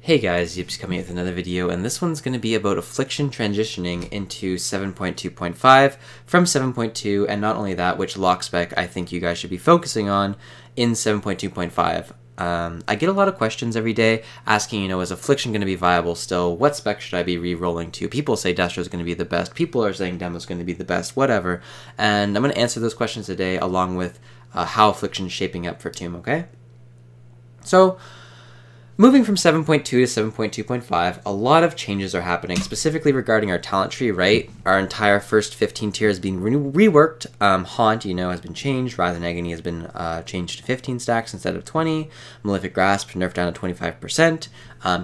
Hey guys, Yips coming with another video, and this one's going to be about Affliction transitioning into 7.2.5 from 7.2, and not only that, which lock spec I think you guys should be focusing on in 7.2.5. I get a lot of questions every day asking, is Affliction going to be viable still? What spec should I be re-rolling to? People say Destro is going to be the best. People are saying Demo is going to be the best, whatever. And I'm going to answer those questions today along with how Affliction is shaping up for Tomb, okay? So, moving from 7.2 to 7.2.5, a lot of changes are happening, specifically regarding our talent tree, right? Our entire first 15 tier is being reworked. Haunt, has been changed. Wrath and Agony has been changed to 15 stacks instead of 20. Malefic Grasp nerfed down to 25%.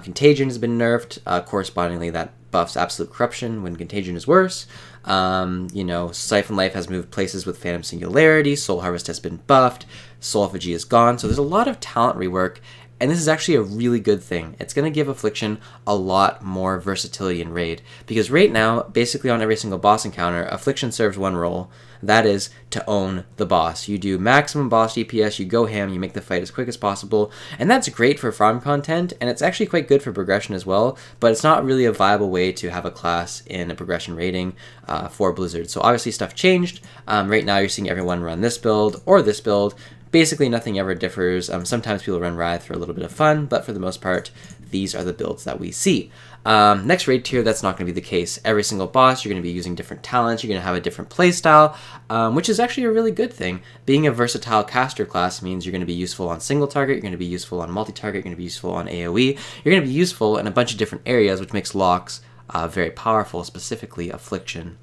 Contagion has been nerfed. Correspondingly, that buffs Absolute Corruption when Contagion is worse. Siphon Life has moved places with Phantom Singularity. Soul Harvest has been buffed. Soul Effigy is gone. So there's a lot of talent rework. And this is actually a really good thing. It's going to give Affliction a lot more versatility in Raid. Because right now, basically on every single boss encounter, Affliction serves one role. That is to own the boss. You do maximum boss DPS, you go ham, you make the fight as quick as possible. And that's great for farm content, and it's actually quite good for progression as well. But it's not really a viable way to have a class in a progression rating for Blizzard. So obviously stuff changed. Right now you're seeing everyone run this build or this build. Basically, nothing ever differs. Sometimes people run Wrath for a little bit of fun, but for the most part, these are the builds that we see. Next raid tier, that's not going to be the case. Every single boss, you're going to be using different talents. You're going to have a different playstyle, which is actually a really good thing. Being a versatile caster class means you're going to be useful on single target, you're going to be useful on multi-target, you're going to be useful on AoE. You're going to be useful in a bunch of different areas, which makes locks very powerful, specifically Affliction.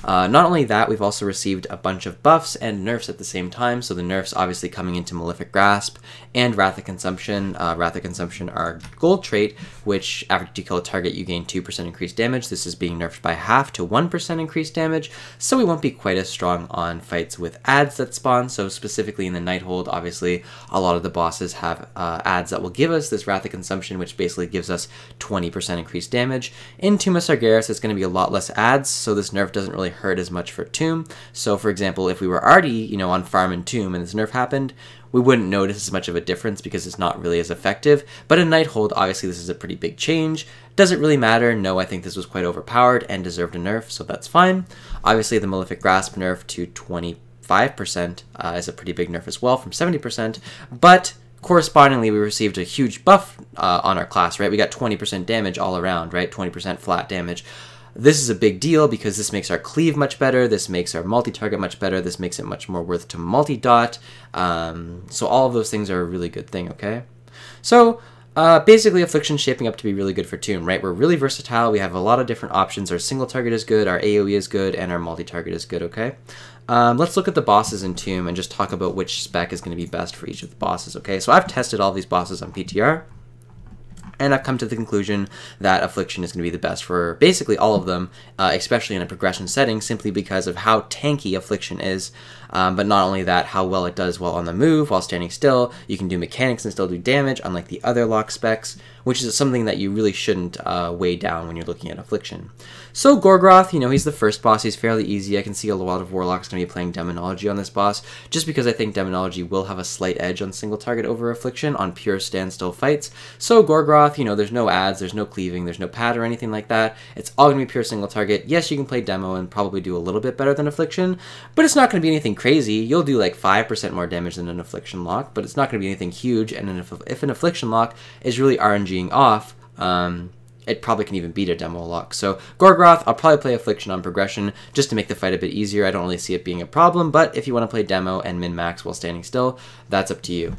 Not only that, we've also received a bunch of buffs and nerfs at the same time. So the nerfs obviously coming into Malefic Grasp and Wrath of Consumption. Wrath of Consumption, our gold trait, which after you kill a target, you gain 2% increased damage. This is being nerfed by half to 1% increased damage. So we won't be quite as strong on fights with adds that spawn. So specifically in the Nighthold, obviously, a lot of the bosses have adds that will give us this Wrath of Consumption, which basically gives us 20% increased damage. In Tomb of Sargeras, it's going to be a lot less adds, so this nerf doesn't really hurt as much for Tomb. So for example, if we were already, on farm in Tomb and this nerf happened, we wouldn't notice as much of a difference because it's not really as effective. But in Nighthold, obviously this is a pretty big change. Does it really matter? No, I think this was quite overpowered and deserved a nerf, so that's fine. Obviously the Malefic Grasp nerf to 25% is a pretty big nerf as well, from 70%, but correspondingly, we received a huge buff on our class, right? We got 20% damage all around, right? 20% flat damage. This is a big deal because this makes our cleave much better, this makes our multi-target much better, this makes it much more worth to multi-dot. So all of those things are a really good thing, okay? So basically Affliction's shaping up to be really good for Tomb, right? We're really versatile, we have a lot of different options. Our single target is good, our AoE is good, and our multi-target is good, okay? Let's look at the bosses in Tomb and just talk about which spec is going to be best for each of the bosses, okay? So I've tested all these bosses on PTR, and I've come to the conclusion that Affliction is going to be the best for basically all of them, especially in a progression setting, simply because of how tanky Affliction is. But not only that, how well it does while on the move, while standing still. You can do mechanics and still do damage, unlike the other lock specs, which is something that you really shouldn't weigh down when you're looking at Affliction. So Gorgroth, he's the first boss. He's fairly easy. I can see a lot of Warlocks going to be playing Demonology on this boss, just because I think Demonology will have a slight edge on single target over Affliction on pure standstill fights. So Gorgroth, there's no adds, there's no cleaving, there's no pad or anything like that. It's all going to be pure single target. Yes, you can play Demo and probably do a little bit better than Affliction, but it's not going to be anything crazy. You'll do like 5% more damage than an Affliction lock, but it's not going to be anything huge. And if an Affliction lock is really RNGing off, it probably can even beat a Demo lock. So Gorgroth, I'll probably play Affliction on progression just to make the fight a bit easier. I don't really see it being a problem, but if you want to play Demo and min-max while standing still, that's up to you.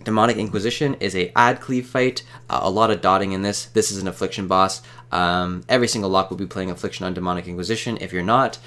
Demonic Inquisition is a add cleave fight, a lot of dotting in this. This is an Affliction boss. Every single lock will be playing Affliction on Demonic Inquisition. If you're not,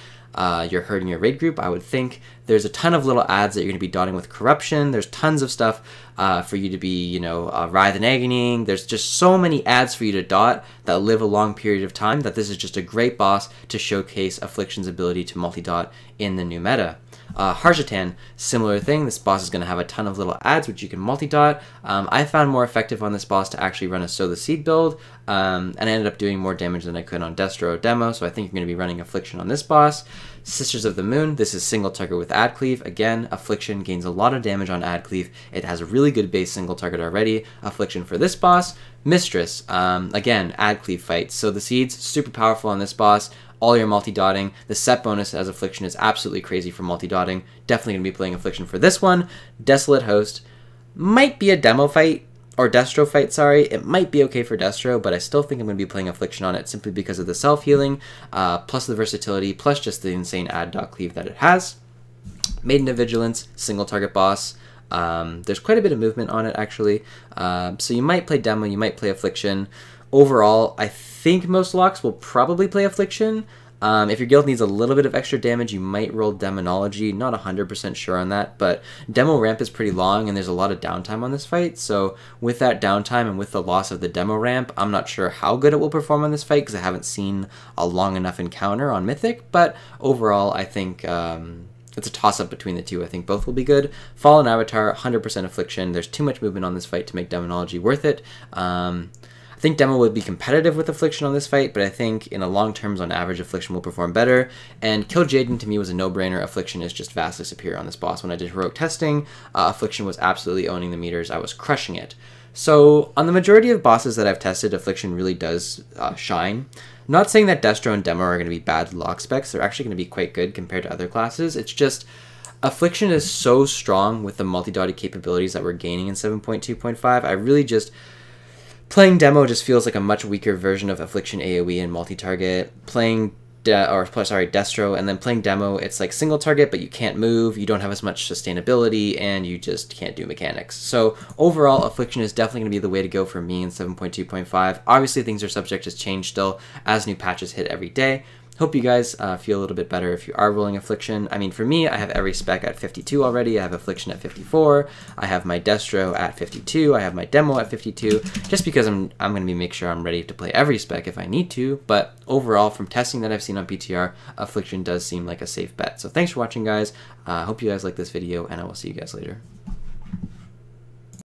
you're hurting your raid group, I would think. There's a ton of little adds that you're going to be dotting with Corruption. There's tons of stuff for you to be, Writhe and Agonying. There's just so many adds for you to dot that live a long period of time that this is just a great boss to showcase Affliction's ability to multi-dot in the new meta. Harjatan, similar thing. This boss is going to have a ton of little adds which you can multi-dot. I found more effective on this boss to actually run a Sow the Seed build, and I ended up doing more damage than I could on Destro demo, so I think you're going to be running Affliction on this boss. Sisters of the Moon, this is single target with add cleave. Again, Affliction gains a lot of damage on add cleave. It has a really good base single target already. Affliction for this boss. Mistress, again, add cleave fight. So the seeds, super powerful on this boss. All your multi-dotting. The set bonus as Affliction is absolutely crazy for multi-dotting. Definitely going to be playing Affliction for this one. Desolate Host might be a demo fight, or Destro fight, sorry. It might be okay for Destro, but I still think I'm going to be playing Affliction on it simply because of the self-healing, plus the versatility, plus just the insane add dot cleave that it has. Maiden of Vigilance, single target boss. There's quite a bit of movement on it, actually. So you might play Demo, you might play Affliction. Overall, I think most locks will probably play Affliction. If your guild needs a little bit of extra damage, you might roll Demonology. Not 100% sure on that, but Demo ramp is pretty long, and there's a lot of downtime on this fight. So with that downtime and with the loss of the Demo ramp, I'm not sure how good it will perform on this fight because I haven't seen a long enough encounter on Mythic. But overall, I think it's a toss-up between the two. I think both will be good. Fallen Avatar, 100% Affliction. There's too much movement on this fight to make Demonology worth it. I think Demo would be competitive with Affliction on this fight, but I think in the long terms, on average, Affliction will perform better. And Kill Jaden to me was a no-brainer. Affliction is just vastly superior on this boss. When I did heroic testing, Affliction was absolutely owning the meters. I was crushing it. So on the majority of bosses that I've tested, Affliction really does shine. Not saying that Destro and Demo are going to be bad lock specs. They're actually going to be quite good compared to other classes. It's just Affliction is so strong with the multi-dotted capabilities that we're gaining in 7.2.5. I really just... Playing Demo just feels like a much weaker version of Affliction AoE and multi-target. Playing Destro and then playing Demo, it's like single target, but you can't move, you don't have as much sustainability, and you just can't do mechanics. So overall, Affliction is definitely going to be the way to go for me in 7.2.5. Obviously, things are subject to change still as new patches hit every day. Hope you guys feel a little bit better if you are rolling Affliction. I mean, for me, I have every spec at 52 already. I have Affliction at 54. I have my Destro at 52. I have my Demo at 52. Just because I'm going to make sure I'm ready to play every spec if I need to. But overall, from testing that I've seen on PTR, Affliction does seem like a safe bet. So thanks for watching, guys. Hope you guys like this video, and I will see you guys later.